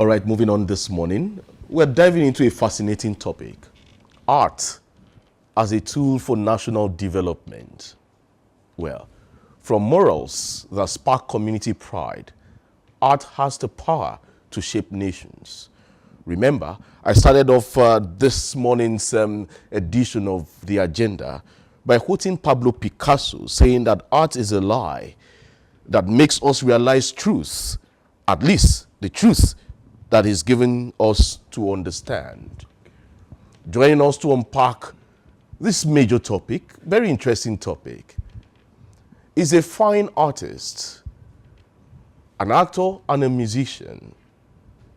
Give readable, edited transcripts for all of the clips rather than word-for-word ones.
All right, moving on this morning, we're diving into a fascinating topic, art as a tool for national development. Well, from morals that spark community pride, art has the power to shape nations. Remember, I started off this morning's edition of the agenda by quoting Pablo Picasso, saying that art is a lie that makes us realize truth, at least the truth that is given us to understand. Joining us to unpack this major topic, very interesting topic, is a fine artist, an actor and a musician,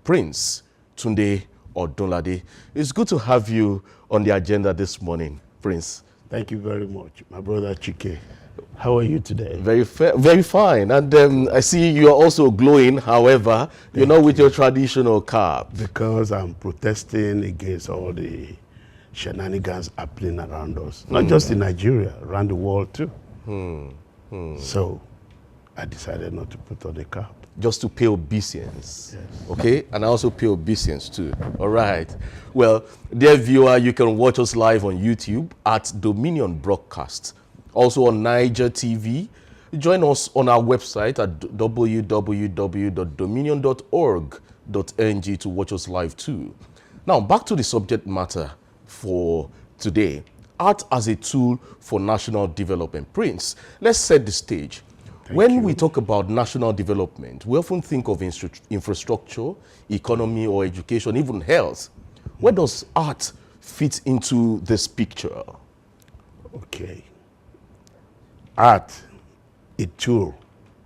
Prince Tunde Odunlade. It's good to have you on the agenda this morning, Prince. Thank you very much, my brother Chike. How are you today? Very fine. And I see you are also glowing, however, you're not with your traditional cap. Because I'm protesting against all the shenanigans happening around us. Not just in Nigeria, around the world too. So I decided not to put on a cap. Just to pay obeisance. Yes. Okay? And I also pay obeisance too. All right. Well, dear viewer, you can watch us live on YouTube at Dominion Broadcast. Also on Niger TV. Join us on our website at www.dominion.org.ng to watch us live too. Now, back to the subject matter for today. Art as a tool for national development. Prince, let's set the stage. When we talk about national development, we often think of infrastructure, economy, or education, even health. Where does art fit into this picture? Okay. Art, a tool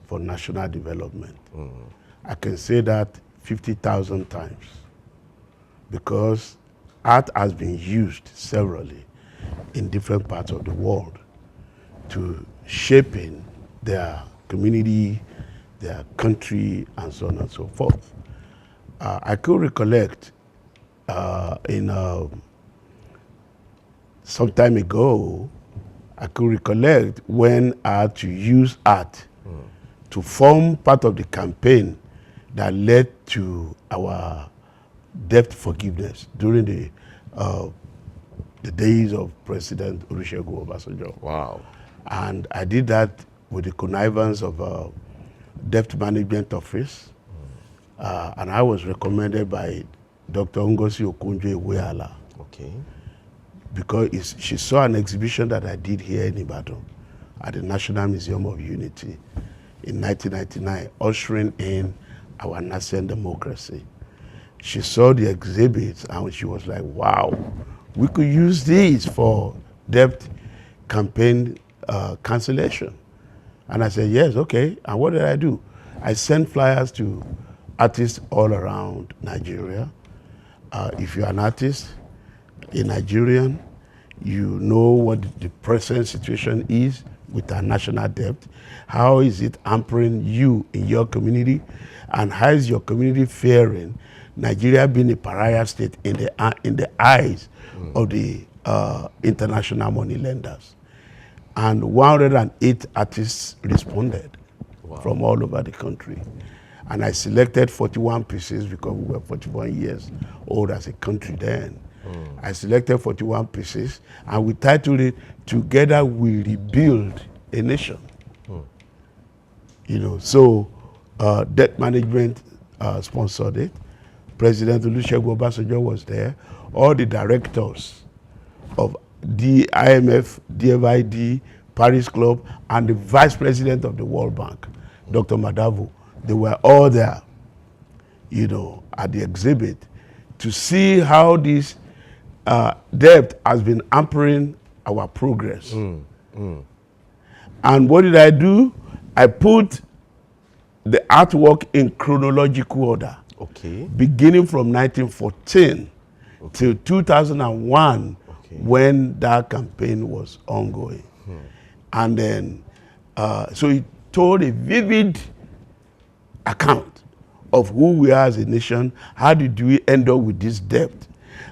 for national development. I can say that 50,000 times because art has been used severally in different parts of the world to shaping their community, their country, and so on and so forth. I could recollect some time ago, I could recollect when I had to use art to form part of the campaign that led to our debt forgiveness during the days of President Olusegun Obasanjo. Wow. And I did that with the connivance of Debt Management Office. And I was recommended by Dr. Ngozi Okonjo-Iweala. Okay. Because she saw an exhibition that I did here in Ibadan at the National Museum of Unity in 1999, ushering in our nascent democracy. She saw the exhibits and she was like, wow, we could use these for debt campaign cancellation. And I said, yes, okay. And what did I do? I sent flyers to artists all around Nigeria. If you're an artist, a Nigerian, you know what the present situation is with our national debt. How is it hampering you in your community? And how is your community faring? Nigeria being a pariah state in the eyes of the international money lenders. And 108 artists responded from all over the country. And I selected 41 pieces because we were 41 years old as a country then. I selected 41 pieces and we titled it, Together We Rebuild a Nation. You know, so Debt Management sponsored it. President Olusegun Obasanjo was there. All the directors of the IMF, DFID, Paris Club, and the Vice President of the World Bank, Dr. Madavo, they were all there, you know, at the exhibit to see how this debt has been hampering our progress. And what did I do? I put the artwork in chronological order. Okay. Beginning from 1914 till 2001, when that campaign was ongoing. And then, so it told a vivid account of who we are as a nation. How did we end up with this debt?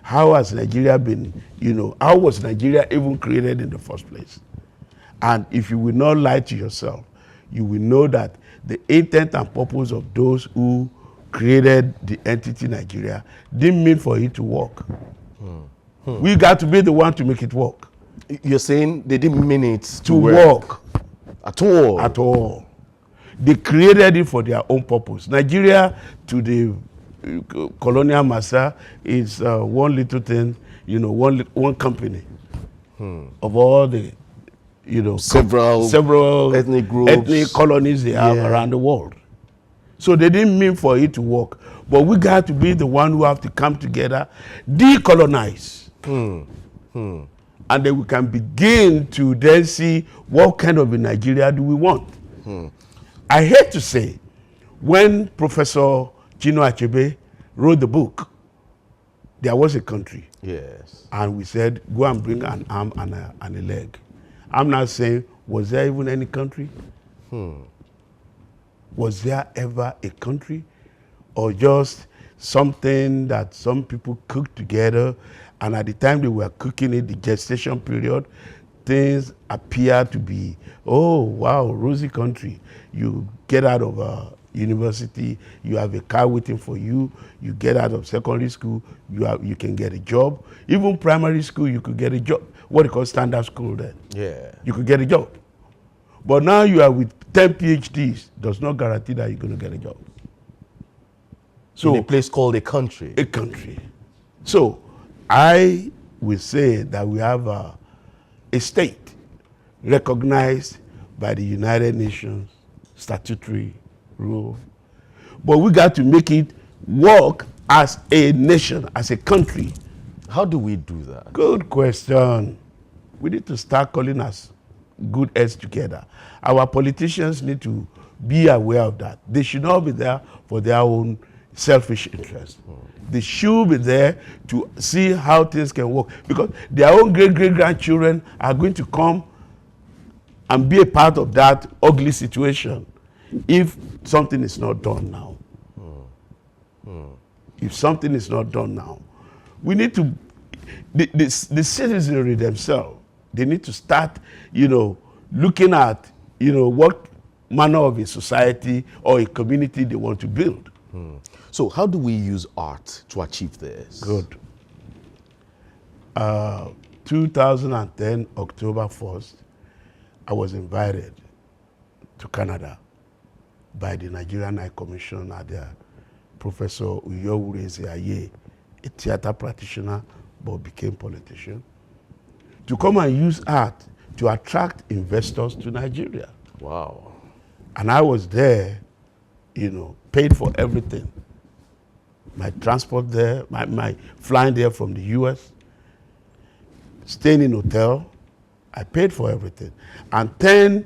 How has Nigeria been, you know, how was Nigeria even created in the first place? And if you will not lie to yourself, you will know that the intent and purpose of those who created the entity Nigeria didn't mean for it to work. We got to be the one to make it work. You're saying they didn't mean it To work at all? at all. They created it for their own purpose. Nigeria, to the colonial master, is one little thing, you know, one company of all the, you know, several ethnic groups, ethnic colonies they have around the world. So they didn't mean for it to work. But we got to be the one who have to come together, decolonize. And then we can begin to then see what kind of a Nigeria do we want. I hate to say, when Professor Chino Achebe wrote the book, there was a country. Yes. And we said, go and bring an arm and a leg. I'm not saying, was there even any country? Was there ever a country? Or just something that some people cooked together, and at the time they were cooking it, the gestation period, things appear to be, oh, wow, rosy country. You get out of university, you have a car waiting for you, you get out of secondary school, you can get a job. Even primary school, you could get a job. What they call standard school then. Yeah. You could get a job. But now you are with 10 PhDs, does not guarantee that you're going to get a job. So in a place called a country. A country. So I will say that we have a state recognized by the United Nations statutory rule. But we got to make it work as a nation, as a country. How do we do that? Good question. We need to start calling us good heads together. Our politicians need to be aware of that. They should not be there for their own selfish interest. They should be there to see how things can work, because their own great-great-grandchildren are going to come and be a part of that ugly situation if something is not done now. If something is not done now, we need to, the citizenry themselves, they need to start, you know, looking at, you know, what manner of a society or a community they want to build. So how do we use art to achieve this? Good. 2010, October 1st, I was invited to Canada by the Nigerian High Commission at their Professor Uyowureze Aye, a theater practitioner but became politician, to come and use art to attract investors to Nigeria. Wow. And I was there, you know, paid for everything. My transport there, my flying there from the US, staying in hotel, I paid for everything. And 10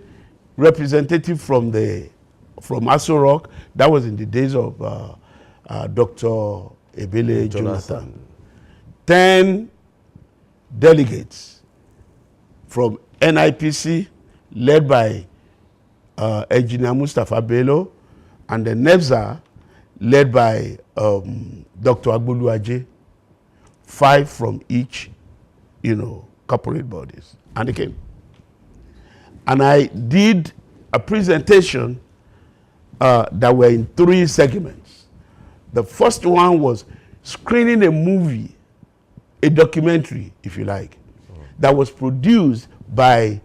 representatives from Aso Rock, that was in the days of Dr. Ebele Jonathan. 10 delegates from NIPC, led by Engineer Mustafa Bello, and the NEFZA, led by Dr. Agboluaje, 5 from each, you know, corporate bodies. And they came. And I did a presentation that were in 3 segments. The first one was screening a movie, a documentary, if you like, that was produced by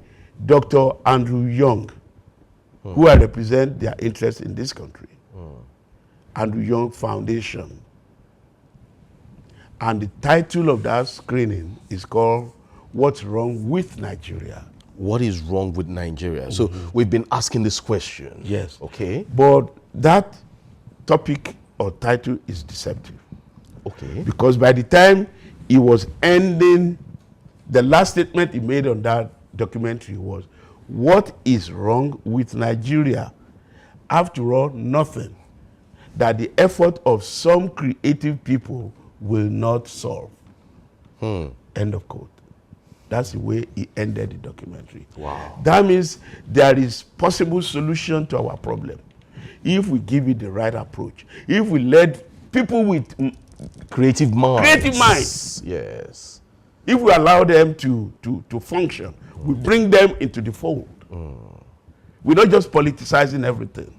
Dr. Andrew Young, who I represent their interest in this country. Andrew Young Foundation. And the title of that screening is called What's Wrong with Nigeria? What is wrong with Nigeria? So we've been asking this question. Yes. Okay. But that topic or title is deceptive. Okay. Because by the time he was ending, the last statement he made on that documentary was, what is wrong with Nigeria? After all, nothing that the effort of some creative people will not solve. End of quote. That's the way he ended the documentary. Wow. That means there is possible solution to our problem if we give it the right approach. If we let people with creative minds. Yes. If we allow them to function, we bring them into the fold. We're not just politicizing everything.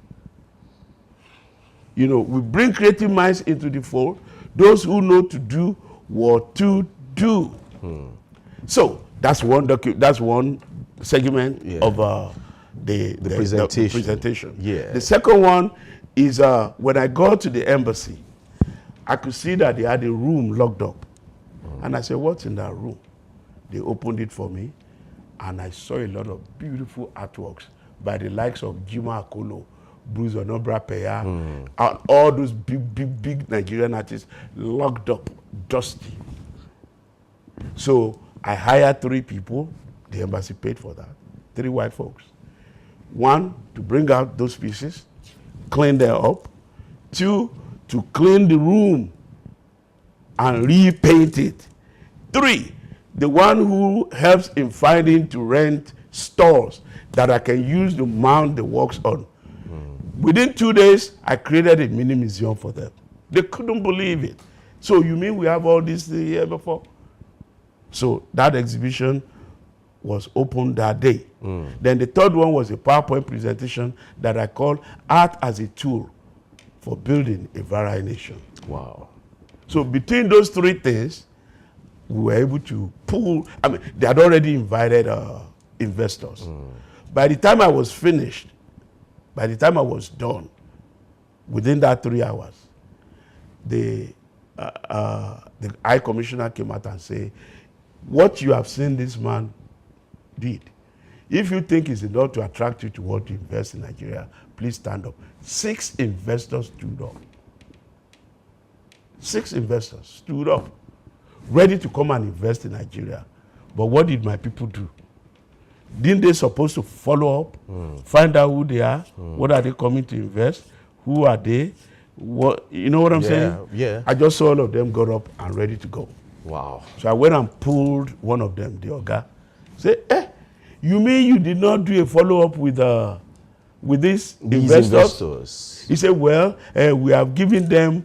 You know, we bring creative minds into the fold, those who know to do what to do. So that's one segment of the presentation. Yeah. The second one is when I got to the embassy, I could see that they had a room locked up. And I said, what's in that room? They opened it for me, and I saw a lot of beautiful artworks by the likes of Jima Akolo, Bruce Onobra Peya, and all those big Nigerian artists locked up, dusty. So I hired 3 people. The embassy paid for that. 3 white folks. 1, to bring out those pieces, clean them up. 2, to clean the room and repaint it. 3, the one who helps in finding to rent stores that I can use to mount the works on. Within 2 days, I created a mini museum for them. They couldn't believe it. So you mean we have all this the year before? So that exhibition was opened that day. Then the third one was a PowerPoint presentation that I called Art as a Tool for Building a Viral Nation. Wow. So between those 3 things, we were able to pull, I mean, they had already invited investors. By the time I was finished, by the time I was done, within that 3 hours, the High Commissioner came out and said, what you have seen this man did, if you think it's enough to attract you to want to invest in Nigeria, please stand up. 6 investors stood up. 6 investors stood up, ready to come and invest in Nigeria. But what did my people do? Didn't they supposed to follow up, find out who they are, what are they coming to invest, who are they, what, you know what I'm saying? Yeah. I just saw all of them got up and ready to go. Wow. So I went and pulled one of them, the Oga, say, you mean you did not do a follow-up with these investors? He said, well, we have given them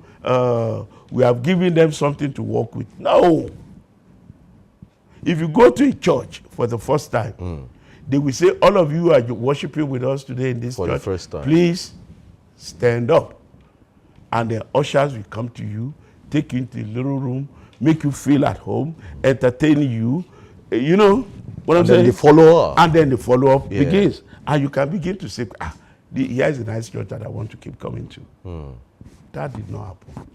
something to work with. No. If you go to a church for the first time, they will say, all of you are worshiping with us today in this for church. The first time. Please stand up. And the ushers will come to you, take you into the little room, make you feel at home, entertain you. You know what I'm saying? And then the follow-up. And then the follow-up begins. And you can begin to say, here is a nice church that I want to keep coming to. That did not happen.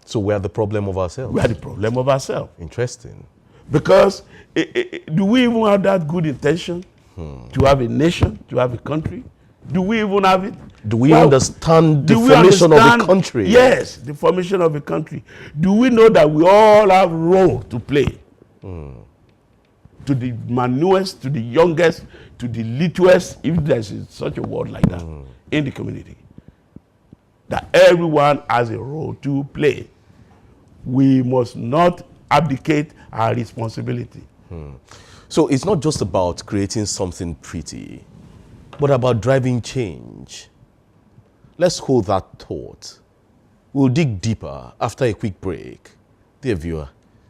So we are the problem of ourselves. We are the problem of ourselves. Interesting. Because do we even have that good intention to have a nation, to have a country? Do we even have it? Do we understand the formation of a country? Yes, the formation of a country. Do we know that we all have a role to play? To the manuest, to the youngest, to the littlest, if there's such a word like that, in the community. That everyone has a role to play. We must not abdicate our responsibility. So it's not just about creating something pretty, but about driving change. Let's hold that thought. We'll dig deeper after a quick break. Dear viewer,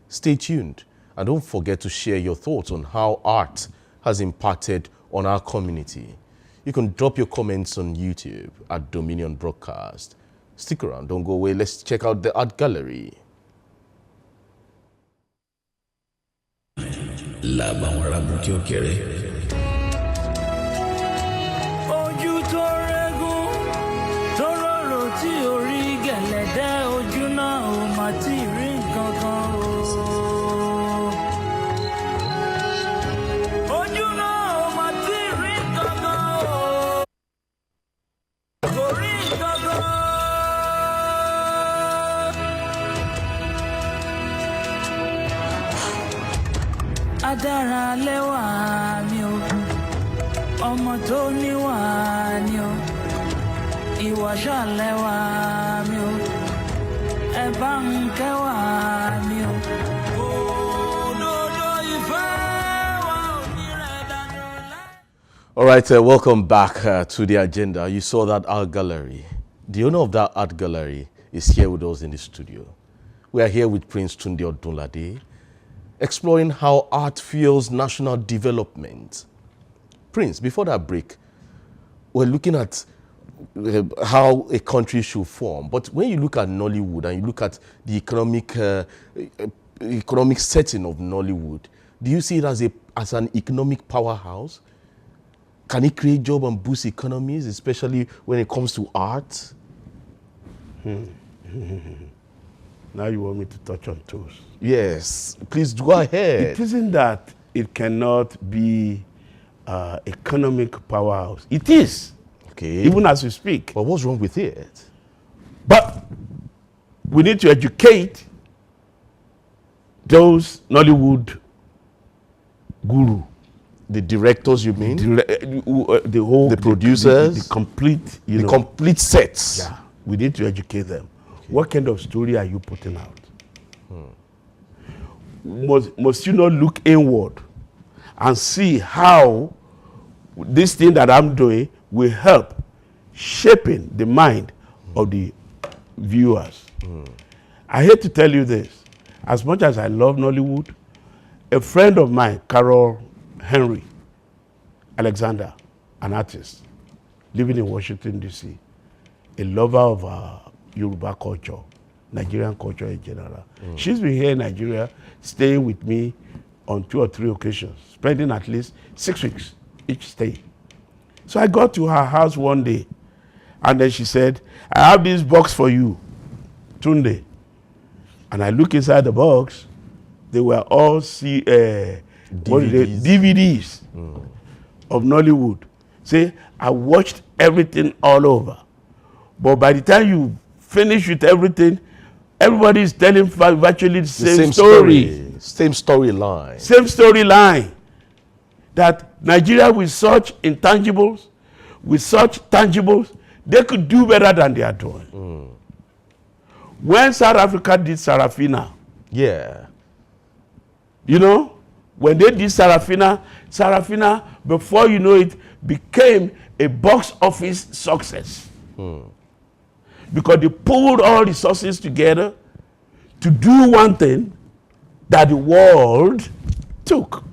stay tuned and don't forget to share your thoughts on how art has impacted on our community. You can drop your comments on YouTube at Dominion Broadcast. Stick around, don't go away. Let's check out the art gallery. Ojú tó rẹ́gùn tó rorò tí orí gẹ̀lẹ́dẹ́ ojú náà ò mà tí ì rí nǹkan kan o. Ojú náà ò mà tí ì rí nǹkan kan o. Kò rí nǹkan kan. Adára lẹ́wà mi ò, ọmọ tó níwà ni o, ìwà ṣàlẹ́wà mi o, ẹ bá ń kẹ́wà mi o. Òdodo ìfẹ́ wa ò ní rẹ̀ dànù lẹ́. All right, welcome back to the agenda. You saw that art gallery. The owner of that art gallery is here with us in the studio. We are here with Prince Tunde Odunlade, exploring how art fuels national development. Prince, before that break, we're looking at how a country should form. But when you look at Nollywood and you look at the economic setting of Nollywood, do you see it as an economic powerhouse? Can it create job and boost economies, especially when it comes to art? Now you want me to touch on toes. Yes, please go ahead. It isn't that it cannot be economic powerhouse. It is. Okay. Even as we speak. But what's wrong with it? But we need to educate those Nollywood guru. The directors, you mean? The whole... The producers? The complete, the complete sets. Yeah. We need to educate them. Okay. What kind of story are you putting out? Must you not look inward and see how this thing that I'm doing will help shaping the mind of the viewers? I hate to tell you this. As much as I love Nollywood, a friend of mine, Carol Henry Alexander, an artist living in Washington, D.C., a lover of Yoruba culture, Nigerian culture in general. She's been here in Nigeria, staying with me on 2 or 3 occasions, spending at least 6 weeks each stay. So I got to her house one day, and then she said, I have this box for you, Tunde. And I look inside the box, they were all DVDs of Nollywood. Say, I watched everything all over. But by the time you finish with everything, everybody is telling virtually the same story. Same storyline. Same storyline. That Nigeria with such intangibles, with such tangibles, they could do better than they are doing. When South Africa did Sarafina, yeah, you know, when they did Sarafina, before you know it, became a box office success. Because they pulled all the resources together to do one thing that the world took.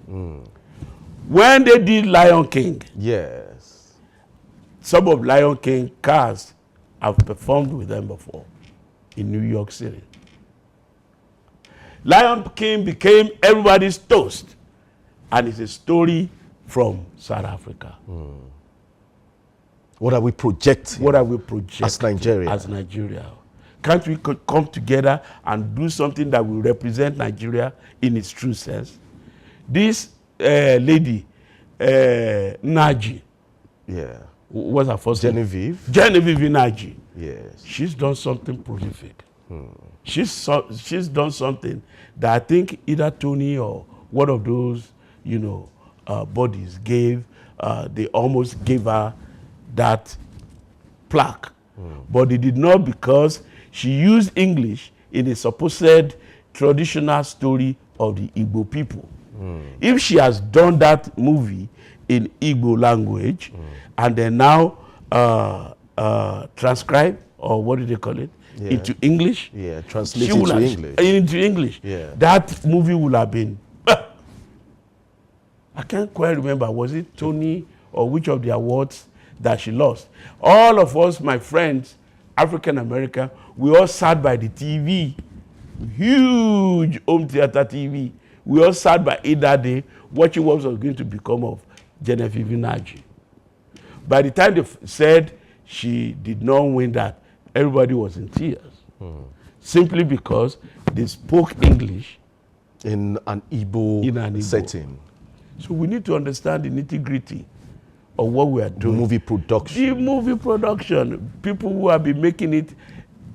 When they did Lion King, yes, some of Lion King cast have performed with them before in New York City. Lion King became everybody's toast, and it's a story from South Africa. What are we projecting? What are we projecting as Nigeria? As Nigeria. Can't we come together and do something that will represent Nigeria in its true sense? This lady, Naji. Yeah. What's her first name? Genevieve Naji. Yes. She's done something prolific. She's done something that I think either Tony or one of those, bodies gave, they almost gave her that plaque. But they did not, because she used English in a supposed traditional story of the Igbo people. If she has done that movie in Igbo language and then now transcribe, or what do they call it, into English, translate into English. That movie would have been, I can't quite remember, was it Tony or which of the awards that she lost. All of us, my friends, African American, we all sat by the TV, huge home theater TV. We all sat by it that day, watching what was going to become of Genevieve Naji. By the time they said she did not win that, everybody was in tears. Simply because they spoke English in an Igbo setting. So we need to understand the nitty-gritty of what we are doing. Movie production. The movie production. People who have been making it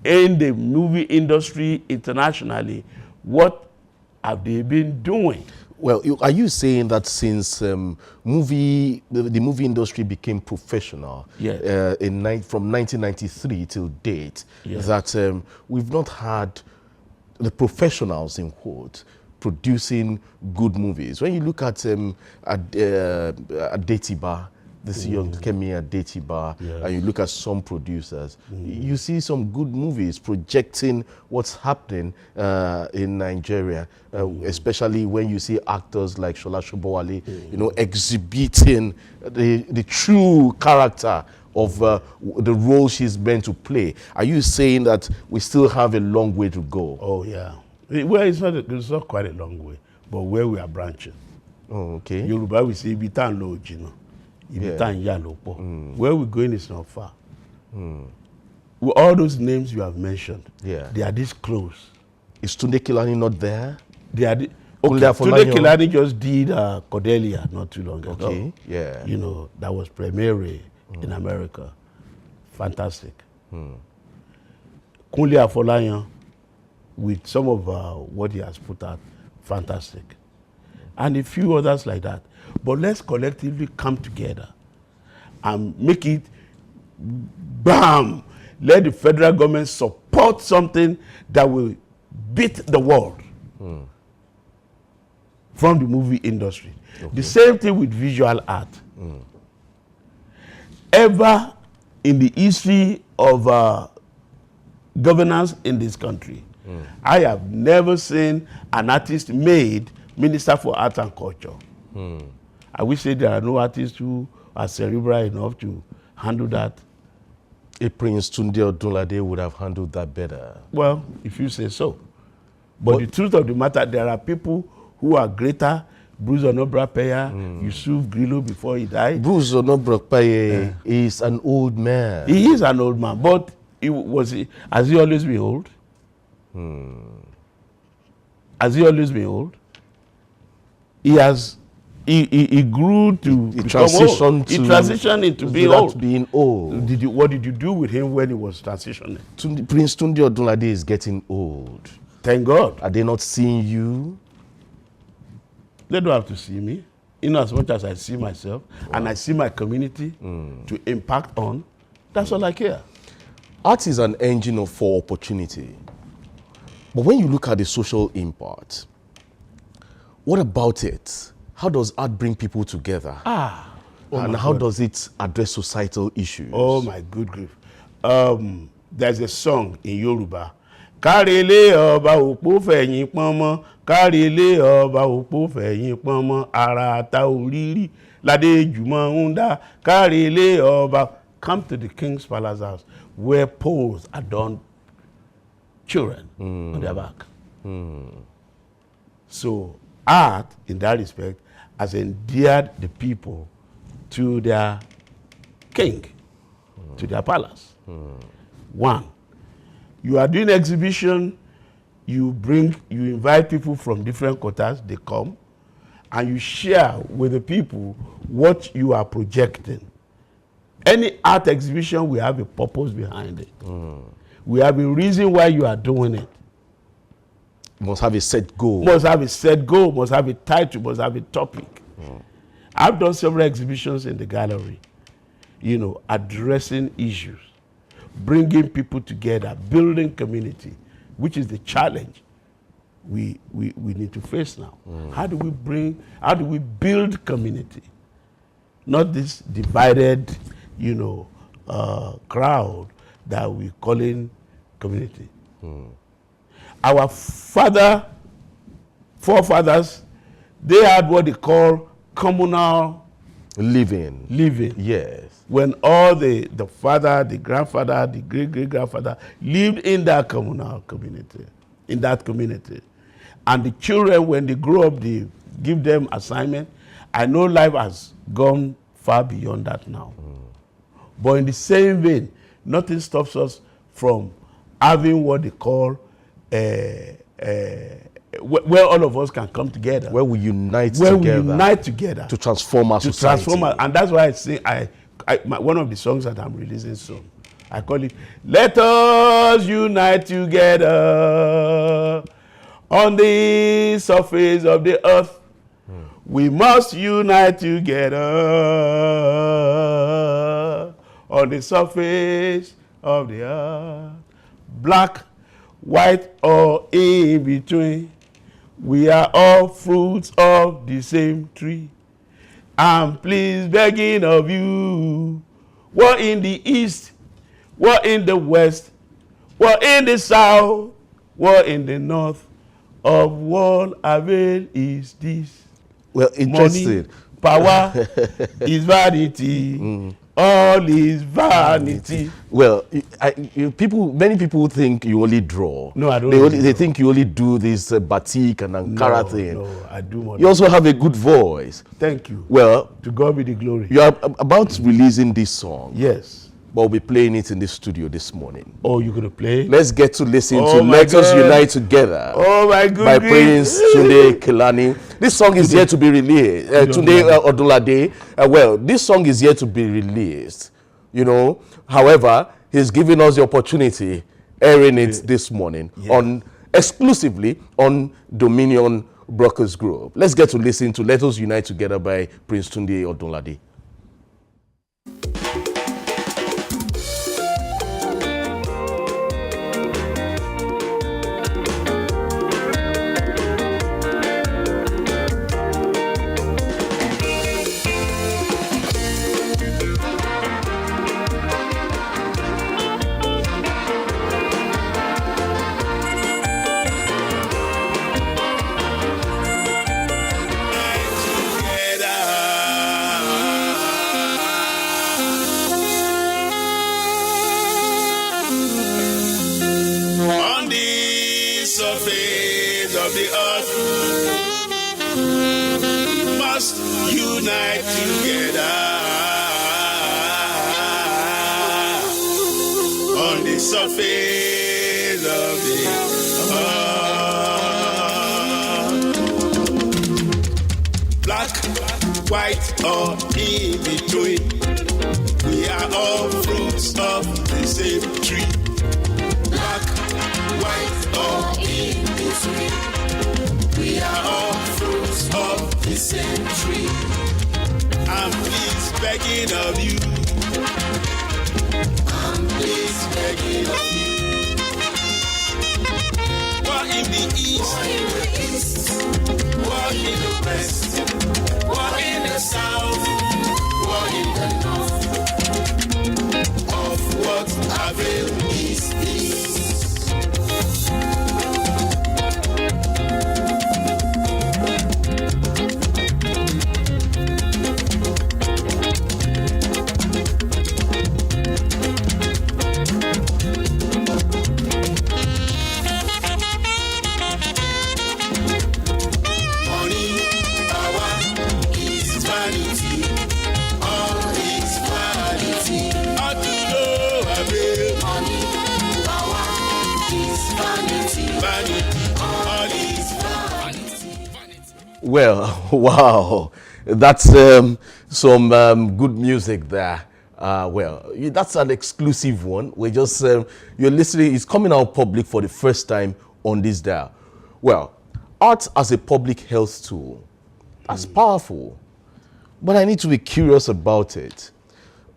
in the movie industry internationally, what have they been doing? Well, are you saying that since the movie industry became professional from 1993 till date, that we've not had the professionals, in quote, producing good movies? When you look at Adetiba, this young Kemi Adetiba, and you look at some producers, you see some good movies projecting what's happening in Nigeria, especially when you see actors like Shola Shobowale, exhibiting the true character of the role she's meant to play. Are you saying that we still have a long way to go? Oh, yeah. Well, it's not quite a long way, but where we are branching. Oh, okay. Yoruba, we say, ibi tan lo jina, ibi tan ya lo po. Where we're going is not far. With all those names you have mentioned, they are this close. Is Tunde Kilani not there? They are Tunde Kilani just did Cordelia not too long ago. Okay, yeah. You know, that was premiere in America. Fantastic. Kunle Afolayan, with some of what he has put out, fantastic. And a few others like that. But let's collectively come together and make it, bam, let the federal government support something that will beat the world from the movie industry. Okay. The same thing with visual art. Ever in the history of governance in this country, I have never seen an artist made Minister for Art and Culture. I wish say there are no artists who are cerebral enough to handle that. A Prince Tunde Odunlade would have handled that better. Well, if you say so. But the truth of the matter, there are people who are greater. Bruce Onobrapeya, Yusuf Grillo before he died. Bruce Onobrapeya is an old man. He is an old man, but has he always been old? Has he always been old? He grew to transition old. He transitioned into being old. What did you do with him when he was transitioning? Prince Tunde Odunlade is getting old. Thank God. Are they not seeing you? They don't have to see me. In as much as I see myself and I see my community to impact on, that's all I care. Art is an engine for opportunity. But when you look at the social impact, what about it? How does art bring people together? And how does it address societal issues? Oh my good grief. There's a song in Yoruba. Kárelé ọba òpó fẹ̀yìn pọ́nmọ́, kárelé ọba òpó fẹ̀yìn pọ́nmọ́, ara ta orírí ládé jùmọ̀ ń dá, kárelé ọba. Come to the King's Palace House where poles adorn children on their back. So art, in that respect, has endeared the people to their king, to their palace. One, you are doing exhibition, you invite people from different quarters, they come, and you share with the people what you are projecting. Any art exhibition will have a purpose behind it. We have a reason why you are doing it. Must have a set goal. Must have a set goal, must have a title, must have a topic. I've done several exhibitions in the gallery, addressing issues, bringing people together, building community, which is the challenge we need to face now. How do we build community? Not this divided, crowd that we calling community. Our forefathers, they had what they call communal living. Yes. When all the father, the grandfather, the great-great-grandfather lived in that communal community, And the children, when they grow up, they give them assignment. I know life has gone far beyond that now. But in the same vein, nothing stops us from having what they call where all of us can come together. Where we unite together. To transform our society. And that's why I say, one of the songs that I'm releasing soon, I call it, Let Us Unite Together on the surface of the earth. We must unite together on the surface of the earth. Black, white, or in between, we are all fruits of the same tree. I'm please begging of you, what in the east, what in the west, what in the south, what in the north, of what avail is this? Well, interesting. Power is vanity. All is vanity. Well, many people think you only draw. No, I don't. They think you only do this batik and Ankara thing. No, I do more. You also have a good voice. Thank you. Well, to God be the glory. you are about releasing this song. Yes. But we'll be playing it in the studio this morning. Oh, you're gonna play? Let's get to listen to my Let Us God. Unite Together. Oh my goodness. By Prince Tunde Kelani. This song is yet to be released. Tunde Odunlade. Well, this song is yet to be released. You know, however, he's giving us the opportunity, airing it this morning exclusively on Dominion Brokers Group. Let's get to listen to Let Us Unite Together by Prince Tunde Odunlade. Unite together on the surface of the earth. Black, white, or in between, we are all fruits of the same tree. Black, white, or in between, we are all fruits of the same tree. I'm please begging of you. I'm please begging of you. War in the east, war in the west, war in the south, war in the north. Of what avail is this? Well, wow, that's some good music there. That's an exclusive one. We just you're listening. It's coming out public for the first time on this dial. Well, art as a public health tool, that's powerful. But I need to be curious about it.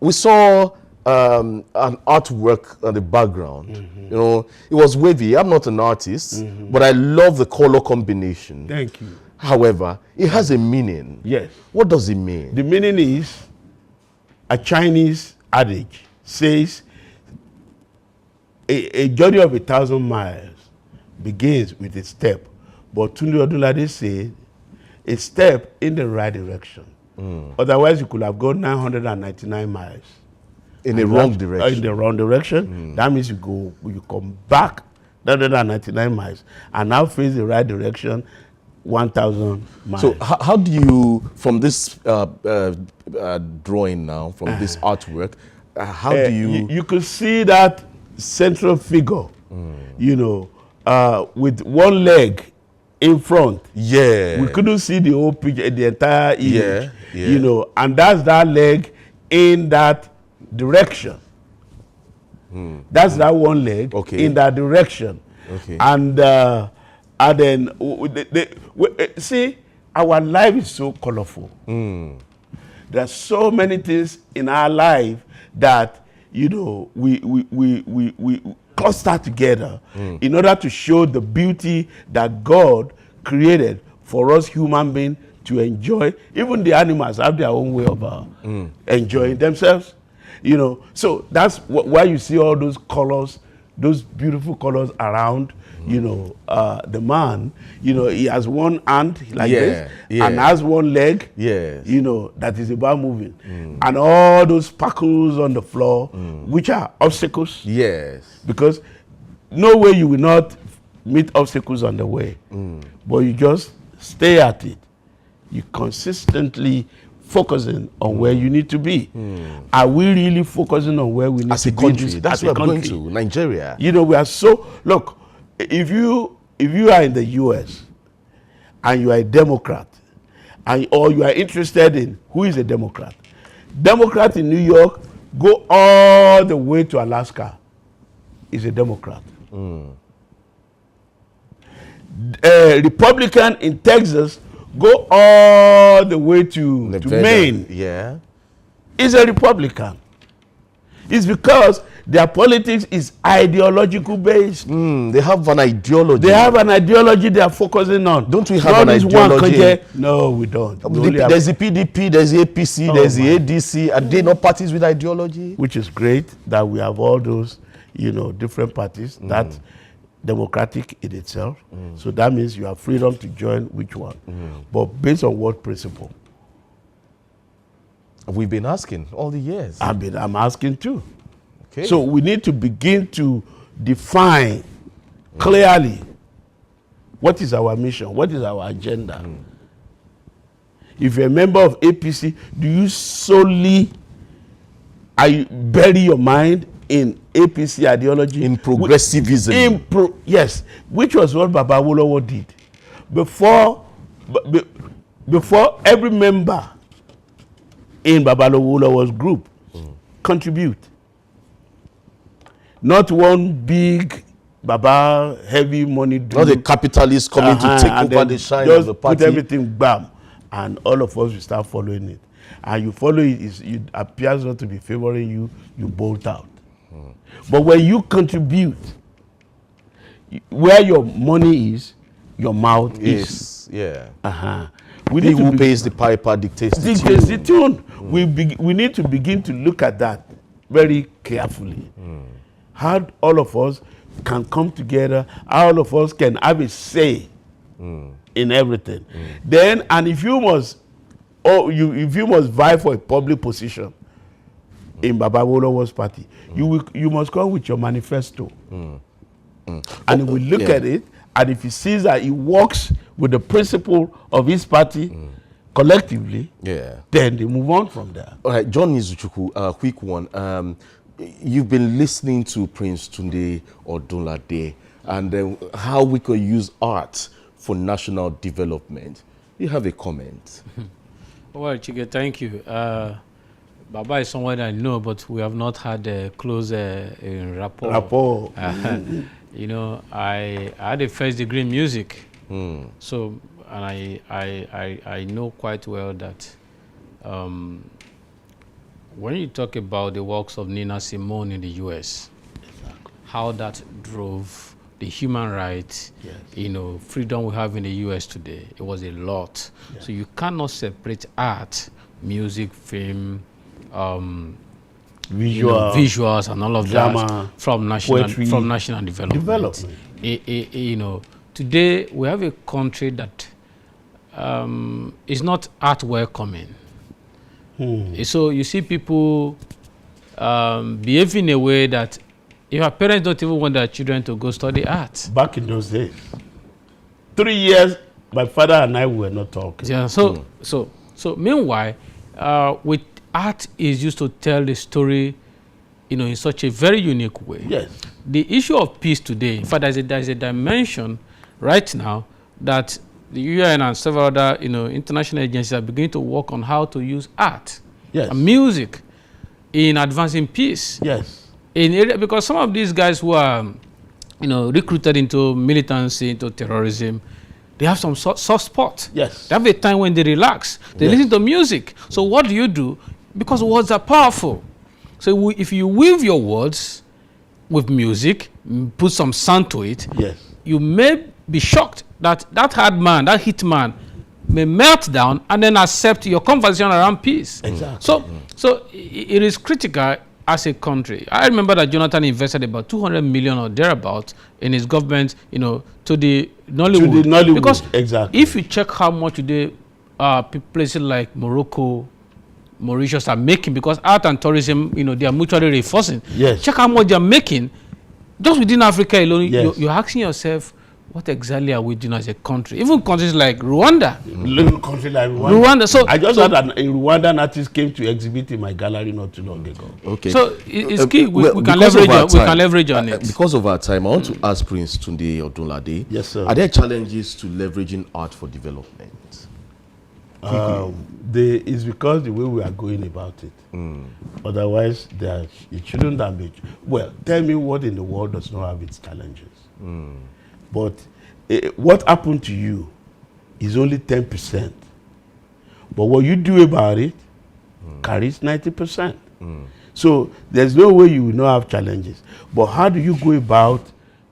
We saw an artwork on the background. You know, it was wavy. I'm not an artist, but I love the color combination. Thank you. However, it has a meaning. Yes. What does it mean? The meaning is, a Chinese adage says, a journey of 1,000 miles begins with a step. But Tunde Odunlade said, a step in the right direction. Otherwise, you could have gone 999 miles. In the wrong direction. In the wrong direction. That means you come back 999 miles and now face the right direction, 1,000 miles. So how do you, from this drawing now, from this artwork, how do you... You could see that central figure, you know, with one leg in front. Yeah. We couldn't see the whole picture, the entire image, yeah. you know, and that's that leg in that direction. That's that one leg in that direction. Okay. And then, see, our life is so colorful. There are so many things in our life that, you know, we cluster together in order to show the beauty that God created for us human beings to enjoy. Even the animals have their own way of enjoying themselves. You know, so that's why you see all those colors, those beautiful colors around. you know, the man, you know, he has one hand like Yeah, this yeah. and has one leg, Yes. you know, that is about moving. And all those sparkles on the floor, which are obstacles, Yes. because no way you will not meet obstacles on the way, but you just stay at it. You consistently focusing on where you need to be. Are we really focusing on where we need As to a be? country, this- that's as a where we're going country? to, Nigeria. You know, we are so, look, if you are in the US and you are a Democrat, or you are interested in who is a Democrat, Democrat in New York go all the way to Alaska is a Democrat. Republican in Texas go all the way to Nevada. Maine Yeah. is a Republican. It's because their politics is ideological based. They have an ideology. They have an ideology they are focusing on. Don't we have Not an this one ideology? country. No, we don't. We only have- There's the PDP, there's the APC, Oh there's the my. ADC. Are they not parties with ideology? which is great that we have all those, you know, different parties that democratic in itself. So that means you have freedom to join which one. But based on what principle? We've been asking all the years. I'm asking too. Okay. So we need to begin to define clearly what is our mission, what is our agenda. If you're a member of APC, do you solely bury your mind in APC ideology? in progressivism. Yes, which was what Baba Awolowo did. Before every member in Baba Awolowo's group contribute. Not one big Baba heavy money not the capitalists coming to take and over then the shine just of the party. put everything bam, and all of us will start following it. And you follow it, it appears not to be favoring you, you bolt out. But when you contribute, where your money is, your mouth is. Yes. Yeah. We He need to who be- pays the piper dictates the dictates the tune. tune. We need to begin to look at that very carefully. How all of us can come together, how all of us can have a say in everything. Then, and if you must vie for a public position in Baba Awolowo's party, you must come with your manifesto. And we look at it, and if he sees that he works with the principle of his party collectively, then they move on from there. All right, John Izuchukwu, a quick one. You've been listening to Prince Tunde Odunlade and how we could use art for national development. You have a comment. Well, Chike, thank you. Baba is someone I know, but we have not had a close rapport. You know, I had a first degree in music, so and I know quite well that when you talk about the works of Nina Simone in the U.S., how that drove the human rights, you know, freedom we have in the U.S. today, it was a lot. So you cannot separate art, music, film, visuals and all of drama, that from poetry, national development. You know, today we have a country that is not art welcoming. So you see people behave in a way that if our parents don't even want their children to go study art. Back in those days, 3 years, my father and I were not talking. Yeah. So meanwhile, with art is used to tell the story, you know, in such a very unique way. Yes. The issue of peace today, in fact, there's a dimension right now that the UN and several other, you know, international agencies are beginning to work on how to use art and music in advancing peace. Yes. Because some of these guys who are, you know, recruited into militancy, into terrorism, they have some soft spot. Yes. They have a time when they relax. They listen to music. So what do? Because words are powerful. So if you weave your words with music, put some sound to it, you may be shocked that hard man, that hit man, may melt down and then accept your conversation around peace. Exactly. So it is critical as a country, I remember that Jonathan invested about 200 million or thereabouts in his government, you know, to the Nollywood. To the Nollywood, because exactly. if you check how much today places like Morocco, Mauritius are making, because art and tourism, you know, they are mutually reinforcing. Yes. Check how much they are making just within Africa alone. Yes. You're asking yourself, what exactly are we doing as a country? Even countries like Rwanda. Little country like Rwanda. So I just heard a Rwandan artist came to exhibit in my gallery not too long ago. Okay. So it's key. We can because leverage. of our We can time- leverage on it. Because of our time, I want to ask Prince Tunde Odunlade. Yes, sir. Are there challenges to leveraging art for development? It's because the way we are going about it. Otherwise, it shouldn't have been. Well, tell me what in the world does not have its challenges. But what happened to you is only 10%. But what you do about it carries 90%. So there's no way you will not have challenges. But how do you go about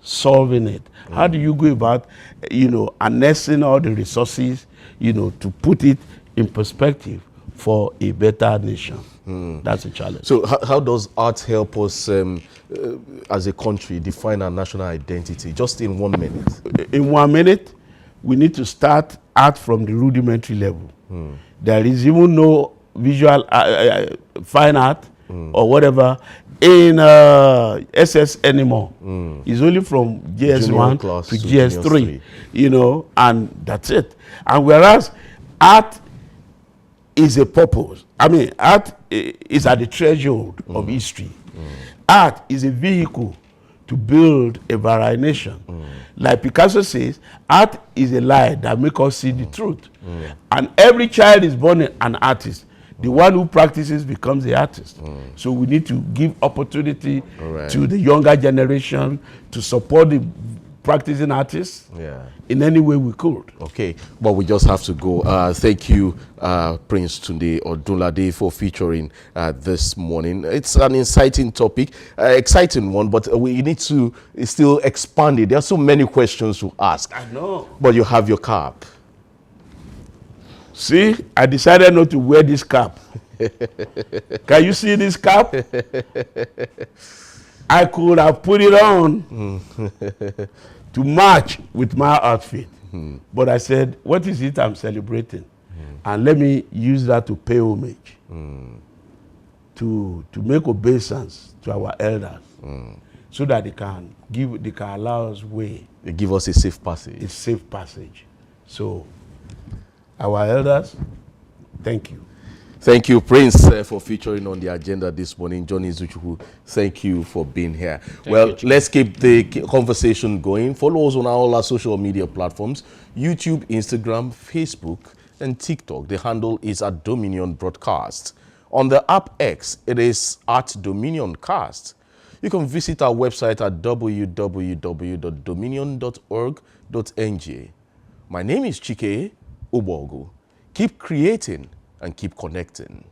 solving it? How do you go about, harnessing all the resources, to put it in perspective for a better nation? That's a challenge. So how does art help us as a country define our national identity? Just in 1 minute. In 1 minute, we need to start art from the rudimentary level. There is even no visual fine art or whatever in SS anymore. It's only from GS1 to GS3, and that's it. And whereas art is a purpose. I mean, art is at the threshold of history. Art is a vehicle to build a varied nation. Like Picasso says, art is a light that makes us see the truth. And every child is born an artist. The one who practices becomes the artist. So we need to give opportunity to the younger generation to support the practicing artists in any way we could. Okay, but we just have to go. Thank you, Prince Tunde Odunlade, for featuring this morning. It's an exciting topic, exciting one, but we need to still expand it. There are so many questions to ask. I know. But you have your cap. See, I decided not to wear this cap. Can you see this cap? I could have put it on to match with my outfit. But I said, what is it I'm celebrating? And let me use that to pay homage, to make obeisance to our elders, so that they can allow us way. They give us a safe passage. A safe passage. So, our elders, thank you. Thank you, Prince, for featuring on the agenda this morning. Johnny Zuchuku, thank you for being here. Let's keep the conversation going. Follow us on all our social media platforms, YouTube, Instagram, Facebook, and TikTok. The handle is at Dominion Broadcast. On the app X, it is at Dominion Cast. You can visit our website at www.dominion.org.ng. My name is Chike Ubogu. Keep creating and keep connecting.